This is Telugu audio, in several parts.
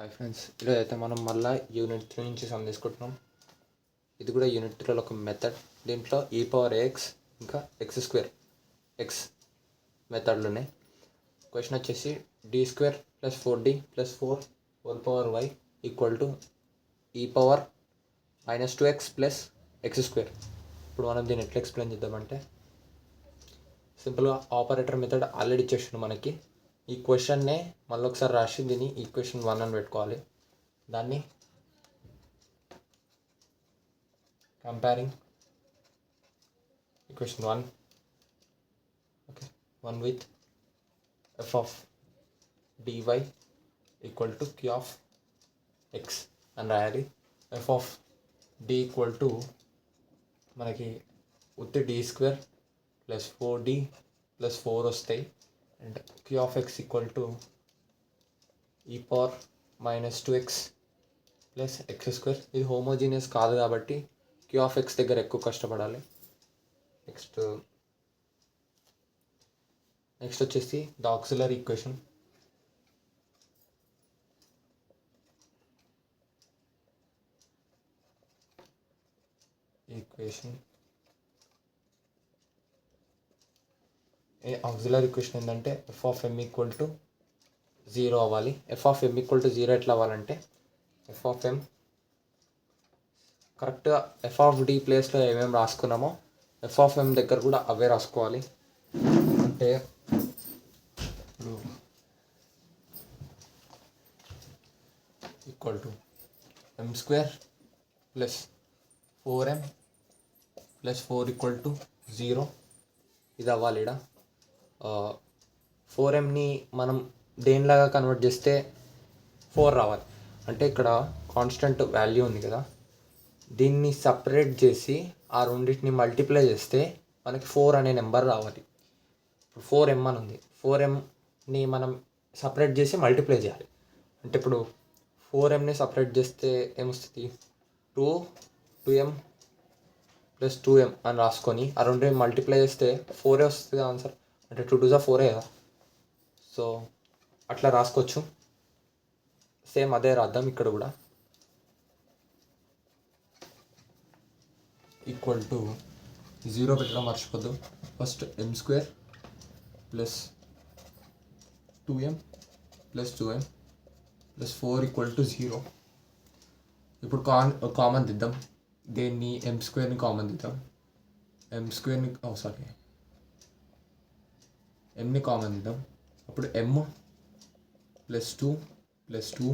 హాయ్ ఫ్రెండ్స్, ఈరోజు అయితే మనం మళ్ళీ యూనిట్ 3 నుంచి సమ్ తీసుకుంటున్నాం. ఇది కూడా యూనిట్ 3లో ఒక మెథడ్. దీంట్లో e⁻ax ఇంకా x² ఎక్స్ మెథడ్లోనే క్వశ్చన్ వచ్చేసి d² + 4d + 4 equal to e⁻−2x + x². ఇప్పుడు మనం దీన్ని ఎట్లా ఎక్స్ప్లెయిన్ చేద్దామంటే, సింపుల్గా ఆపరేటర్ మెథడ్ ఆల్రెడీ ఇచ్చేసాడు మనకి. ఈ క్వశ్చన్నే మళ్ళీ ఒకసారి రాసి దీన్ని ఈక్వేషన్ 1 అని పెట్టుకోవాలి. దాన్ని comparing equation 1 okay 1 with f of dy equal to q of x అని రాయాలి. f of d equal to మనకి ఉత్తి d² + 4d + 4 వస్తాయి. And q of x equal to e⁻−2x + x². ఇది హోమోజీనియస్ కాదు కాబట్టి q of x దగ్గర ఎక్కువ కష్టపడాలి. నెక్స్ట్ వచ్చేసి the auxiliary equation. Auxiliary equation ఏంటంటే f of m equal to 0 అవ్వాలి. f of m equal to 0 ఎట్లా అవ్వాలంటే, f of m కరెక్ట్గా f of d ప్లేస్లో ఏమేమి రాసుకున్నామో f of m దగ్గర కూడా అవే రాసుకోవాలి. అంటే equal to m² + 4m + 4 equal to 0 ఇది అవ్వాలి. ఇక్కడ 4mని మనం దేనిలాగా కన్వర్ట్ చేస్తే 4 రావాలి. అంటే ఇక్కడ కాన్స్టెంట్ వాల్యూ ఉంది కదా, దీన్ని సపరేట్ చేసి ఆ రెండింటిని మల్టిప్లై చేస్తే మనకి 4 అనే నెంబర్ రావాలి. ఇప్పుడు 4m అని ఉంది, 4mని మనం సపరేట్ చేసి మల్టిప్లై చేయాలి. అంటే ఇప్పుడు 4mని సపరేట్ చేస్తే ఏమొస్తుంది, 2m + 2m అని రాసుకొని ఆ రెండు మల్టిప్లై చేస్తే 4 వస్తుంది ఆన్సర్. అంటే 2 2 4 కదా. సో అట్లా రాసుకోవచ్చు. సేమ్ అదే రాద్దాం ఇక్కడ కూడా. ఈక్వల్ టు 0 పెట్టడం మర్చిపోద్దు. First m² + 2m + 2m + 4 equal to 0. ఇప్పుడు కామన్ దిద్దాం. దేన్ని m²ని కామన్ దిద్దాం. m²ని mని కామన్ దిద్దాం. అప్పుడు m + 2 + 2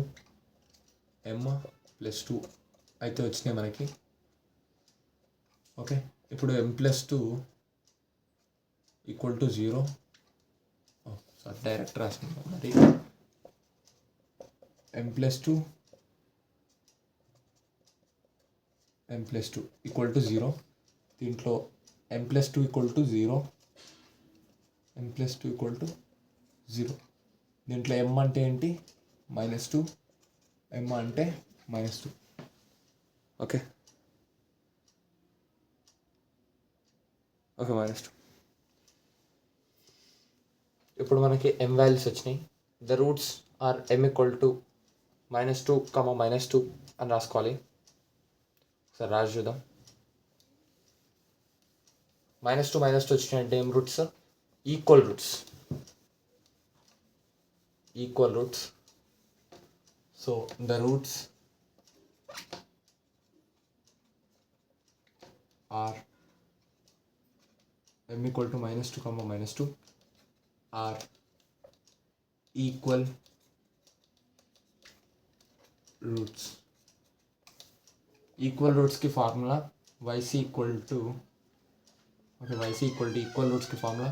m + 2 అయితే వచ్చినాయి మనకి. ఓకే, ఇప్పుడు m + 2 ఈక్వల్ టు 0. డైరెక్ట్ రాసుకుందాం. మరి m + 2 ఈక్వల్ టు 0. దీంట్లో m + 2 equal to 0, m + 2 equal to 0. దీంట్లో m అంటే ఏంటి, -2, m అంటే -2. ఓకే -2. ఇప్పుడు మనకి m వాల్యూస్ వచ్చినాయి. The roots are m equal to -2, -2 అని రాసుకోవాలి. ఒకసారి రాసి చూద్దాం. -2 వచ్చినాయి అంటే ఏం roots, equal roots. So the roots are m equal to -2, -2 are equal roots. Equal రూట్స్కి formula yc equal to equal రూట్స్కి formula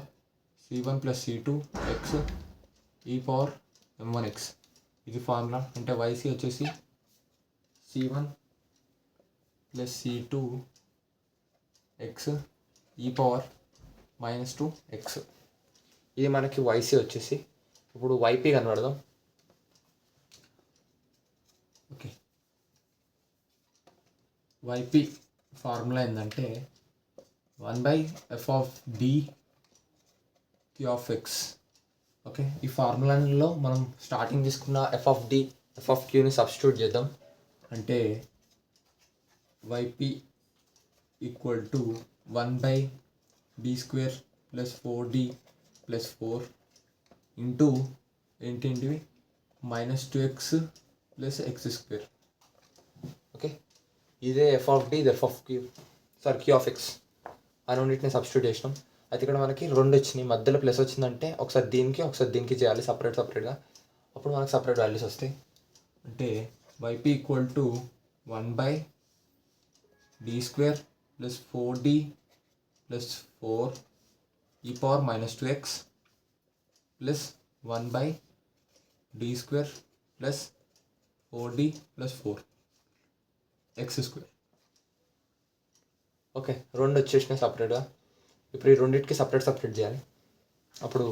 c1 + c2 x e⁻m1x. ఇది ఫార్ములా. అంటే yc వచ్చేసి c1 + c2 x e⁻−2x. ఇది మనకి yc వచ్చేసి. ఇప్పుడు yp కనబడదాం. ఓకే, yp ఫార్ములా ఏంటంటే 1/f of d q of x. Okay, ఈ ఫార్ములాలో మనం స్టార్టింగ్ తీసుకున్న f of d F of క్యూని సబ్స్టిట్యూట్ చేద్దాం. అంటే YP equal to 1/d² + 4d + 4 into ఏంటివి -2x + x². ఓకే, ఇదే ఎఫ్ ఆఫ్ డి, ఇది F of Q, Q of X. ఆ రెండింటిని సబ్స్టిట్యూట్ చేసినాం. అయితే ఇక్కడ మనకి 2 వచ్చినాయి, మధ్యలో ప్లస్ వచ్చిందంటే ఒకసారి దీనికి చేయాలి సపరేట్గా. అప్పుడు మనకు సపరేట్ వాల్యూస్ వస్తాయి. అంటే YP equal to 1/d² + 4d + 4 e power -2x + 1/d² + 4d + 4 x². Okay, 2 వచ్చేసినాయి సపరేట్గా. ఇప్పుడు ఈ రెండింటికి సపరేట్ చేయాలి. అప్పుడు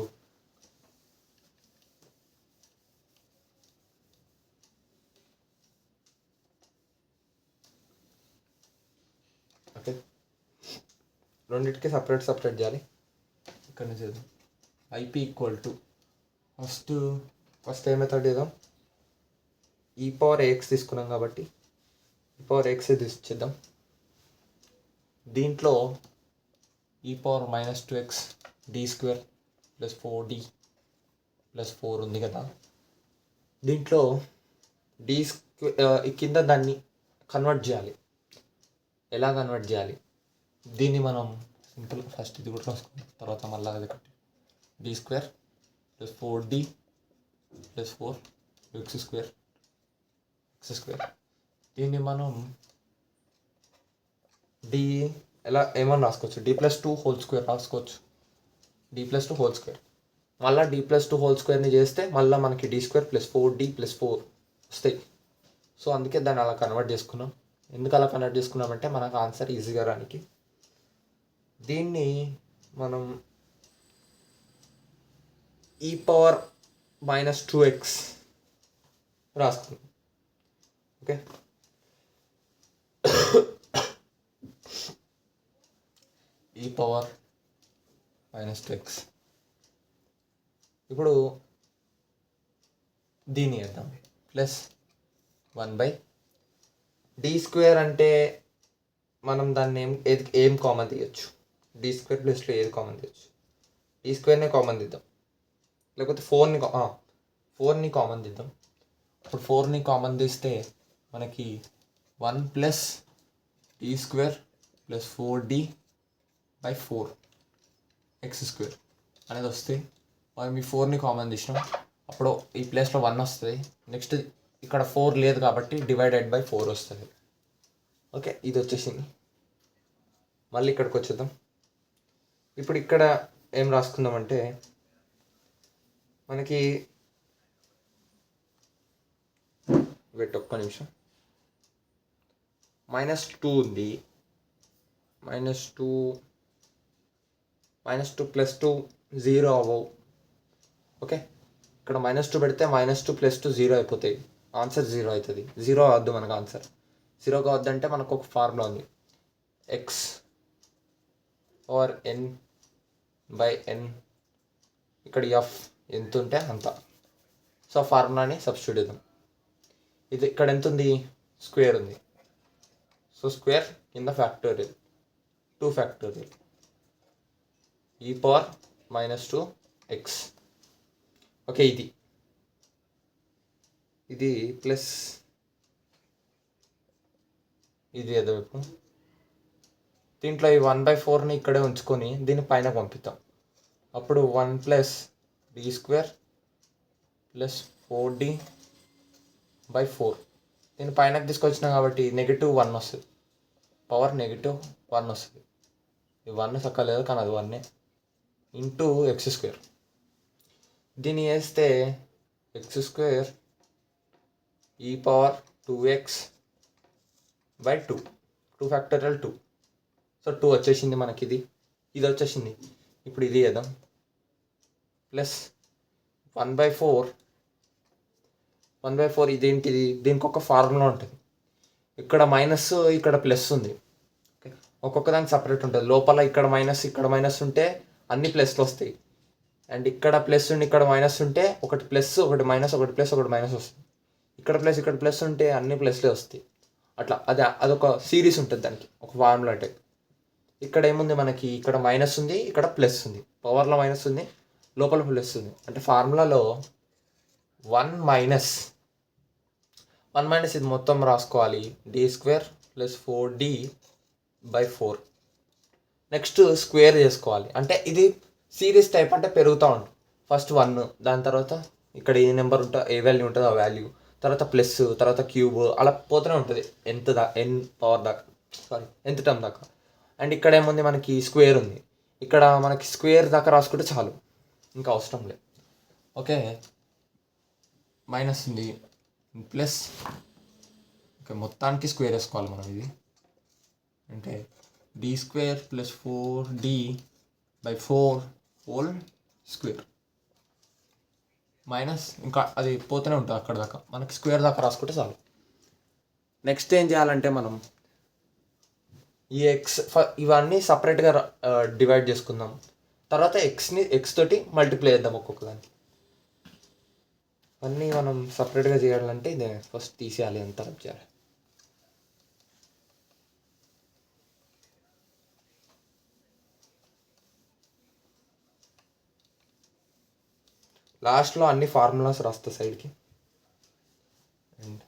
ఓకే, రెండింటికి సపరేట్ చేయాలి. ఇక్కడ నుంచి చేద్దాం. IP equal to first A method చేద్దాం. ఈ పవర్ ఏఎక్స్ తీసుకున్నాం కాబట్టి ఈ పవర్ ఎక్స్ చేద్దాం. దీంట్లో ఈ పవర్ -2x d² + 4d + 4 ఉంది కదా, దీంట్లో కింద దాన్ని కన్వర్ట్ చేయాలి. ఎలా కన్వర్ట్ చేయాలి? దీన్ని మనం సింపుల్ ఫస్ట్ ఇది కూడా రాసుకుందాం, తర్వాత మళ్ళీ అది కట్టి d² + 4d + 4 x². దీన్ని మనం ఏమన్నా రాసుకోవచ్చు, d+2² రాసుకోవచ్చు. d+2² మళ్ళీ d+2² చేస్తే మళ్ళీ మనకి d² + 4d + 4 వస్తాయి. సో అందుకే దాన్ని అలా కన్వర్ట్ చేసుకున్నాం. ఎందుకు అలా కన్వర్ట్ చేసుకున్నామంటే మనకు ఆన్సర్ ఈజీగా రానికి. దీన్ని మనం e పవర్ -2x రాసుకున్నాం. Okay, e power -2x. ఇప్పుడు దీన్ని వేద్దాం +1/d² అంటే మనం దాన్ని ఏం కామన్ తీయచ్చు, d² ప్లస్లో ఏది కామన్ తీయచ్చు, d²నే కామన్ తీద్దాం, లేకపోతే 4ని కామన్ తీద్దాం. ఇప్పుడు 4ని కామన్ తీస్తే మనకి 1 + d² + 4d/4 x² అనేది వస్తే మనం ఈ 4ని కామన్ తీసినాం. అప్పుడు ఈ ప్లేస్లో 1 వస్తుంది. నెక్స్ట్ ఇక్కడ 4 లేదు కాబట్టి /4 వస్తుంది. ఓకే, ఇది వచ్చేసింది. మళ్ళీ ఇక్కడికి వచ్చేద్దాం. ఇప్పుడు ఇక్కడ ఏం రాసుకుందామంటే మనకి ఒక్క నిమిషం, -2 ఉంది. -2 + 2 0 అవ్వవు. ఓకే, ఇక్కడ -2 పెడితే -2 + 2 0 అయిపోతాయి. ఆన్సర్ 0 అవుతుంది. 0 అవద్దు మనకు. ఆన్సర్ 0 కావద్దంటే మనకు ఒక ఫార్ములా ఉంది, x/n/n. ఇక్కడ ఎఫ్ ఎంత ఉంటే అంత. సో ఫార్ములాని సబ్స్టిట్యూట్ చేద్దాం. ఇది ఇక్కడ ఎంత ఉంది, స్క్వేర్ ఉంది. సో స్క్వేర్ కింద factorial, 2 factorial e power -2x. Okay, ఇది ప్లస్ ఇది ఏదో. ఇప్పుడు దీంట్లో ఈ 1/4ని ఇక్కడే ఉంచుకొని దీన్ని పైన పంపిద్దాం. అప్పుడు 1 + d² + 4d/4 దీన్ని పైనకి తీసుకొచ్చినాం కాబట్టి -1 వస్తుంది. పవర్ -1 వస్తుంది. ఈ 1 సక్కలేదు కానీ అది 1 ఇంటూ x². దీన్ని వేస్తే x² e power 2x/2, 2 factorial 2. So 2 వచ్చేసింది మనకి. ఇది వచ్చేసింది. ఇప్పుడు ఇది చేద్దాం. +1/4 ఇదేంటిది, దీనికి ఒక ఫార్ములా ఉంటుంది. ఇక్కడ మైనస్, ఇక్కడ ప్లస్ ఉంది. ఓకే, ఒక్కొక్క దానికి సపరేట్ ఉంటుంది. లోపల ఇక్కడ మైనస్ ఉంటే అన్ని ప్లస్లు వస్తాయి. అండ్ ఇక్కడ ప్లస్ ఉండి ఇక్కడ మైనస్ ఉంటే ఒకటి ప్లస్ ఒకటి మైనస్, ఒకటి ప్లస్ ఒకటి మైనస్ వస్తుంది. ఇక్కడ ప్లస్ ఉంటే అన్ని ప్లస్లే వస్తాయి. అట్లా అదొక సిరీస్ ఉంటుంది, దానికి ఒక ఫార్ములా టైప్. ఇక్కడ ఏముంది మనకి, ఇక్కడ మైనస్ ఉంది, ఇక్కడ ప్లస్ ఉంది, పవర్లో మైనస్ ఉంది, లోపల ప్లస్ ఉంది. అంటే ఫార్ములాలో 1 మైనస్ ఇది మొత్తం రాసుకోవాలి, d² + 4d/4. నెక్స్ట్ స్క్వేర్ చేసుకోవాలి. అంటే ఇది సిరీస్ టైప్, అంటే పెరుగుతూ ఉంటుంది. ఫస్ట్ 1, దాని తర్వాత ఇక్కడ ఏ నెంబర్ ఉంటుందో, ఏ వాల్యూ ఉంటుందో ఆ వాల్యూ, తర్వాత ప్లస్, తర్వాత క్యూబ్, అలా పోతూనే ఉంటుంది ఎన్ పవర్ దాకా, nth టర్మ్ దాకా. అండ్ ఇక్కడ ఏముంది మనకి, స్క్వేర్ ఉంది. ఇక్కడ మనకి స్క్వేర్ దాకా రాసుకుంటే చాలు, ఇంకా అవసరం లేదు. ఓకే, మైనస్ ఉంది, ప్లస్. ఓకే, మొత్తానికి స్క్వేర్ వేసుకోవాలి మనం. ఇది అంటే d² + 4d/4 మైనస్, ఇంకా అది పోతూనే ఉంటుంది అక్కడ దాకా, మనకి స్క్వేర్ దాకా రాసుకుంటే చాలు. నెక్స్ట్ ఏం చేయాలంటే మనం ఈ ఇవన్నీ సపరేట్గా డివైడ్ చేసుకుందాం. తర్వాత ఎక్స్ తోటి మల్టిప్లై చేద్దాం ఒక్కొక్క దానికి. అన్నీ మనం సపరేట్గా చేయాలంటే ఇది ఫస్ట్ తీసేయాలి, ఎంత చేయాలి. లాస్ట్లో అన్ని ఫార్ములాస్ రాస్తా సైడ్కి. అండ్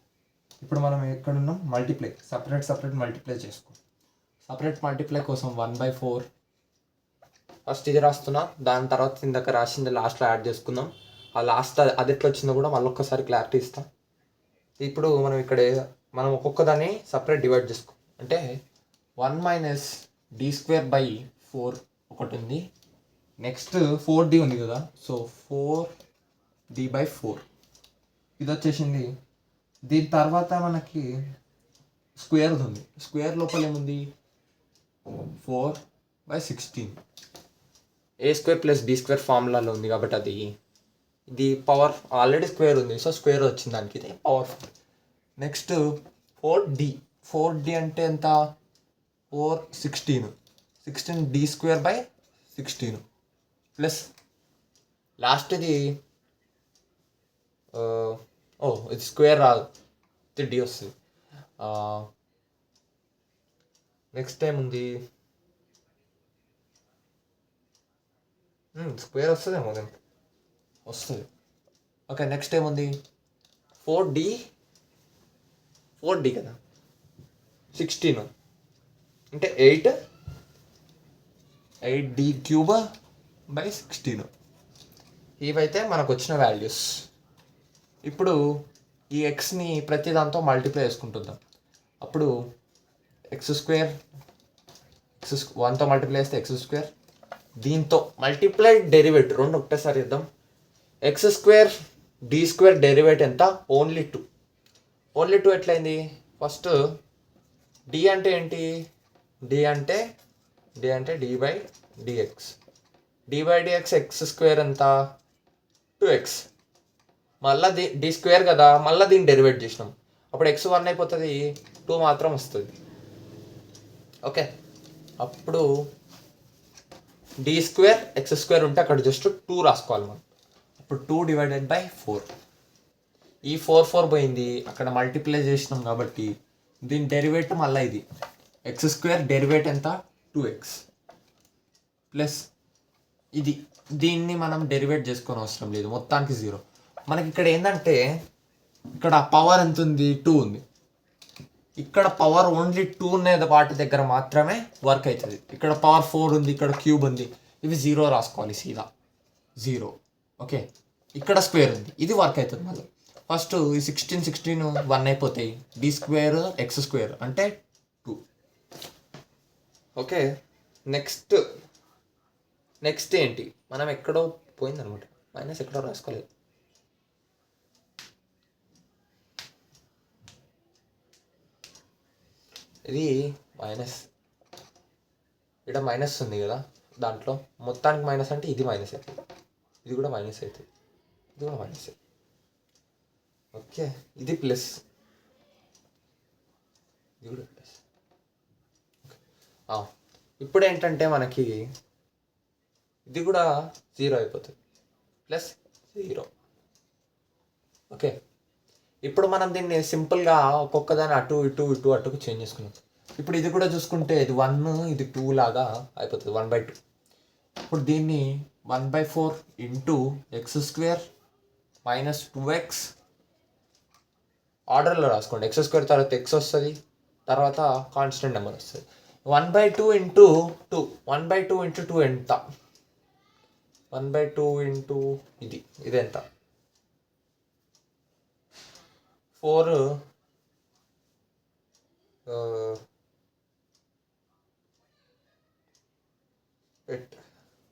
ఇప్పుడు మనం ఎక్కడున్నాం, మల్టిప్లై, సపరేట్ మల్టిప్లై చేసుకో. సపరేట్ మల్టిప్లై కోసం 1/4 ఫస్ట్ ఇది రాస్తున్నా, దాని తర్వాత ఇందాక రాసింది లాస్ట్లో యాడ్ చేసుకుందాం. ఆ లాస్ట్ అది ఎట్లా వచ్చిందో కూడా మళ్ళీ ఒక్కసారి క్లారిటీ ఇస్తాం. ఇప్పుడు మనం ఒక్కొక్క దాన్ని సపరేట్ డివైడ్ చేసుకో. అంటే 1 - d²/4 ఒకటి ఉంది. నెక్స్ట్ 4d ఉంది కదా, సో 4d/4 ఇది వచ్చేసింది. దీని తర్వాత మనకి స్క్వేర్ ఉంది. స్క్వేర్ లోపల ఏముంది, 4/16. a² + d² ఫార్ములాలో ఉంది కాబట్టి ఇది పవర్ ఆల్రెడీ స్క్వేర్ ఉంది, సో స్క్వేర్ వచ్చింది దానికి, ఇది పవర్. నెక్స్ట్ 4d అంటే ఎంత, 16 d²/16 ప్లస్ లాస్ట్ది ఇది స్క్వేర్ రాదు, ఇది d వస్తుంది. నెక్స్ట్ ఏముంది, స్క్వేర్ వస్తుందేమో, వస్తుంది. ఓకే, నెక్స్ట్ ఏముంది, 4d కదా, 16 అంటే 8d³/16. ఇవైతే మనకు వచ్చిన వాల్యూస్. ఇప్పుడు ఈ ఎక్స్ని ప్రతి దాంతో మల్టిప్లై చేసుకుంటుందాం. అప్పుడు x², 1తో మల్టిప్లై చేస్తే x², దీంతో మల్టిప్లై డెరివేట్ రెండు ఒకటేసారి ఇద్దాం. x² d² డెరివేట్ ఎంత, ఓన్లీ 2 ఎట్లయింది. ఫస్ట్ d అంటే ఏంటి, d అంటే d/dx, d/dx x² ఎంత, 2x. మళ్ళీ d² కదా, మళ్ళీ దీన్ని డెరివేట్ చేసినాం. అప్పుడు x 1 అయిపోతుంది, 2 మాత్రం వస్తుంది. ఓకే, అప్పుడు d² x² ఉంటే అక్కడ జస్ట్ 2 రాసుకోవాలి మనం. ఇప్పుడు 2/4. ఈ 4 పోయింది, అక్కడ మల్టిప్లై చేసినాం కాబట్టి దీని డెరివేట్ మళ్ళీ ఇది x² డెరివేట్ ఎంత, 2x ప్లస్ దీన్ని మనం డెరివేట్ చేసుకొని అవసరం లేదు, మొత్తానికి 0. మనకి ఇక్కడ ఏంటంటే, ఇక్కడ పవర్ ఎంత ఉంది, 2 ఉంది. ఇక్కడ పవర్ ఓన్లీ 2 అనేది వాటి దగ్గర మాత్రమే వర్క్ అవుతుంది. ఇక్కడ పవర్ 4 ఉంది, ఇక్కడ క్యూబ్ ఉంది, ఇవి 0 రాసుకోవాలి సీదా, 0. ఓకే, ఇక్కడ స్క్వేర్ ఉంది, ఇది వర్క్ అవుతుంది. మళ్ళీ ఫస్ట్ ఈ 16 1 అయిపోతాయి, d² x² అంటే 2. ఓకే, నెక్స్ట్ ఏంటి, మనం ఎక్కడో పోయిందనమాట, మైనస్ ఎక్కడో రాసుకోలేదు. ఇది మైనస్, ఇక్కడ మైనస్ ఉంది కదా, దాంట్లో మొత్తానికి మైనస్ అంటే ఇది మైనస్ అవుతుంది, ఇది కూడా మైనస్ అవుతుంది, ఇది కూడా మైనస్ అవుతుంది. ఓకే, ఇది ప్లస్, ఇది కూడా ప్లస్. ఇప్పుడు ఏంటంటే మనకి ఇది కూడా 0 అయిపోతుంది, +0. ఓకే, ఇప్పుడు మనం దీన్ని సింపుల్గా ఒక్కొక్క దాన్ని అటుకు చేంజ్ చేసుకున్నాం. ఇప్పుడు ఇది కూడా చూసుకుంటే ఇది 1 ఇది 2 లాగా అయిపోతుంది 1/2. ఇప్పుడు దీన్ని 1/4 ఇంటూ x² మైనస్ 2x ఆర్డర్లో రాసుకోండి. x² తర్వాత x వస్తుంది, తర్వాత కాన్స్టెంట్ నెంబర్ వస్తుంది. 1/2 ఇంటూ 2 1/2 ఇంటూ 2 ఎంత? 1/2 ఇంటూ ఇది ఎంత? 4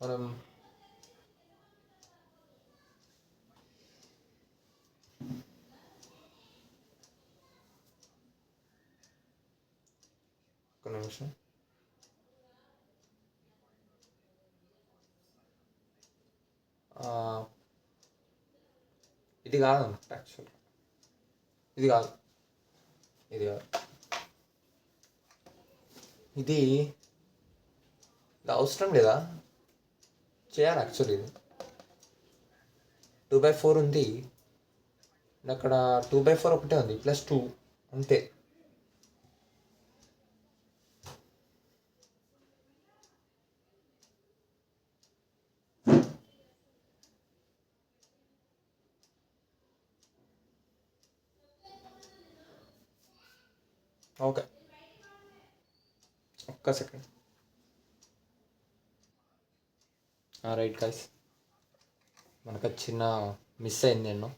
మనం ఒక నిమిషం. ఇది కాదు యాక్చువల్, ఇది కాదు, ఇది అవసరం లేదా చేయాలి యాక్చువల్లీ. ఇది 2/4 ఉంది, అక్కడ 2/4 ఒకటే ఉంది, +2 అంతే. ఓకే, ఒక్క సెకండ్. రైట్ గైస్, మనకు చిన్న మిస్ అయింది ఎన్నో,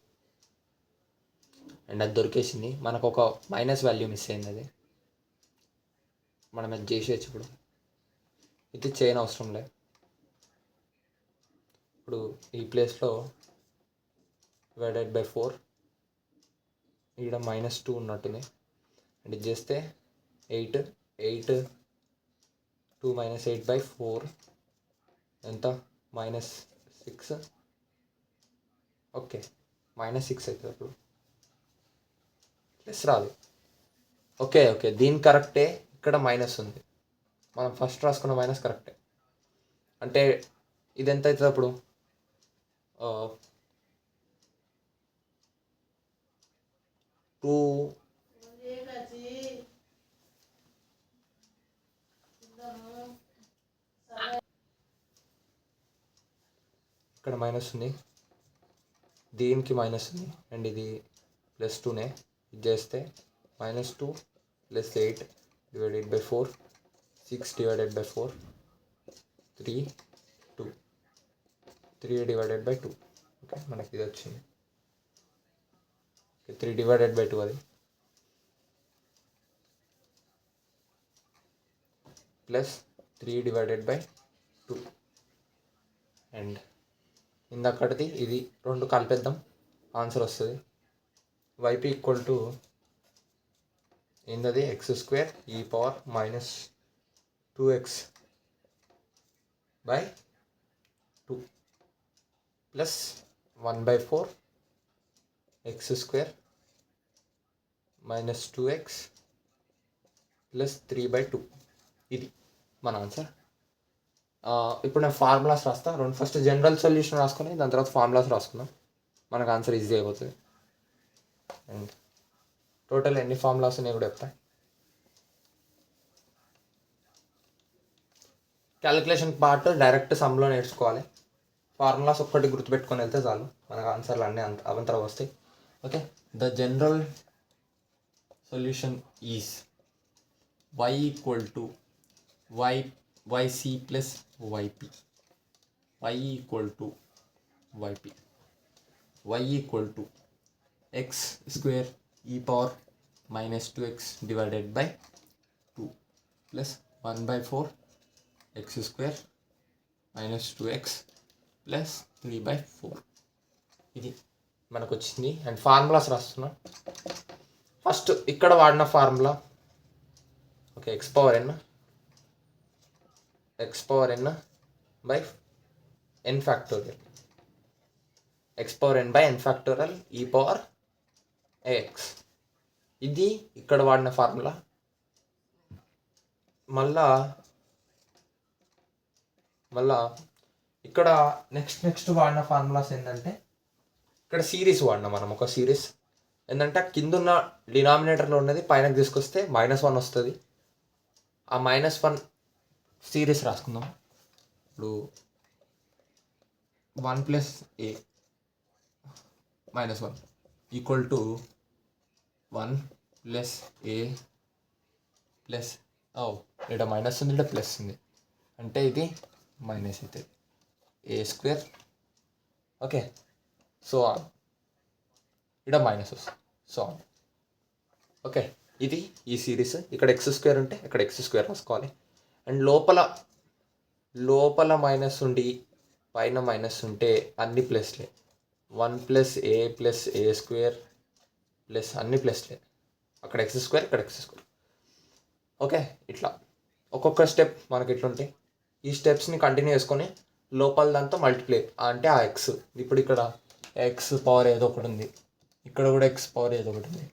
అండ్ అది దొరికేసింది. మనకు ఒక మైనస్ వాల్యూ మిస్ అయింది, అది మనం అది చేసేయచ్చు. ఇప్పుడు ఇది చేయని అవసరం లేదు. ఇప్పుడు ఈ ప్లేస్లో /4 ఇక్కడ -2 ఉన్నట్టుంది, అండ్ ఇది చేస్తే 8 2 - 8/4 ఎంత? -6. ఓకే, -6 అవుతుంది. అప్పుడు ప్లస్ రాదు. ఓకే, దీని కరెక్టే. ఇక్కడ మైనస్ ఉంది, మనం ఫస్ట్ రాసుకున్న మైనస్ కరెక్టే. అంటే ఇది ఎంత అవుతుంది అప్పుడు? 2 ఇక్కడ మైనస్ ఉంది, దీనికి మైనస్ ఉంది, అండ్ ఇది +2నే. ఇది చేస్తే -2 + 8 /4 6 /4 3 2 3/2. ఓకే, మనకి ఇది వచ్చింది. 3/2 అది +3/2 అండ్ ఇందక్కడిది ఇది 2 కలిపేద్దాం, ఆన్సర్ వస్తుంది. వైపు ఈక్వల్ టు ఏందది? x² e power -2x/2 plus 1/4 x² -2x plus 3/2. ఇది మన ఆన్సర్. ఇప్పుడు నేను ఫార్ములాస్ రాస్తా. ఫస్ట్ జనరల్ సొల్యూషన్ రాసుకొని దాని తర్వాత ఫార్ములాస్ రాసుకుందాం, మనకు ఆన్సర్ ఈజీ అయిపోతుంది. అండ్ టోటల్ ఎన్ని ఫార్ములాస్ ఉన్నాయో కూడా చెప్తా. క్యాలిక్యులేషన్ పార్ట్ డైరెక్ట్ సమ్లో నేర్చుకోవాలి. ఫార్ములాస్ ఒక్కటి గుర్తుపెట్టుకొని వెళ్తే చాలు, మనకు ఆన్సర్లు అన్నీ అవంతరం వస్తాయి. Okay, the general solution is y = yc + yp. y = x² e power -2x /2 plus 1/4 x² -2x plus 3/4. ఇది మనకు వచ్చింది. అండ్ ఫార్ములాస్ రాస్తున్నా. ఫస్ట్ ఇక్కడ వాడిన formula okay, x power n by n factorial, x power n by n factorial e power ax. ఇది ఇక్కడ వాడిన ఫార్ములా. మళ్ళా ఇక్కడ నెక్స్ట్ వాడిన ఫార్ములాస్ ఏంటంటే, ఇక్కడ సిరీస్ వాడినా మనం, ఒక సిరీస్ ఏంటంటే కింద ఉన్న డినామినేటర్లో ఉన్నది పైనకి తీసుకొస్తే -1 వస్తుంది. ఆ -1 సిరీస్ రాసుకుందాం. ఇప్పుడు 1 + a -1 equal to 1 + a plus ఇక్కడ మైనస్ ఉంది, ఇక్కడ ప్లస్ ఉంది, అంటే ఇది మైనస్ అవుతుంది a². Okay, so on. ఇక్కడ మైనస్ వస్తుంది, సో ఆన్. ఓకే, ఇది ఈ సిరీస్. ఇక్కడ x² ఉంటే ఇక్కడ x² రాసుకోవాలి. అండ్ లోపల మైనస్ ఉండి పైన మైనస్ ఉంటే అన్ని ప్లస్లే. 1 + a + a² ప్లస్ అన్ని ప్లస్లే. అక్కడ x², ఇక్కడ x². ఓకే, ఇట్లా ఒక్కొక్క స్టెప్ మనకి ఎట్లుంటాయి. ఈ స్టెప్స్ని కంటిన్యూ చేసుకొని లోపల దాంతో మల్టిప్లై అంటే ఆ ఎక్స్. ఇప్పుడు ఇక్కడ ఎక్స్ పవర్ ఏదో ఒకటి ఉంది, ఇక్కడ కూడా ఎక్స్ పవర్ ఏదో ఒకటి ఉంది.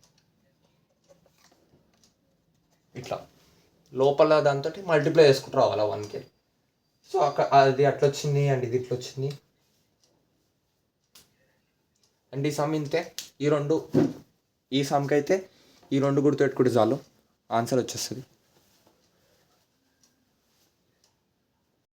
ఇట్లా లోపల దాంతో మల్టిప్లై చేసుకుంటూ రావాలి 1కి. సో అది అట్లా వచ్చింది అండ్ ఇది ఇట్లా వచ్చింది. అండ్ ఈ సమ్ ఇంతే. ఈ సమ్కి అయితే ఈ 2 గుర్తుపెట్టుకుంటే చాలు, ఆన్సర్ వచ్చేస్తుంది.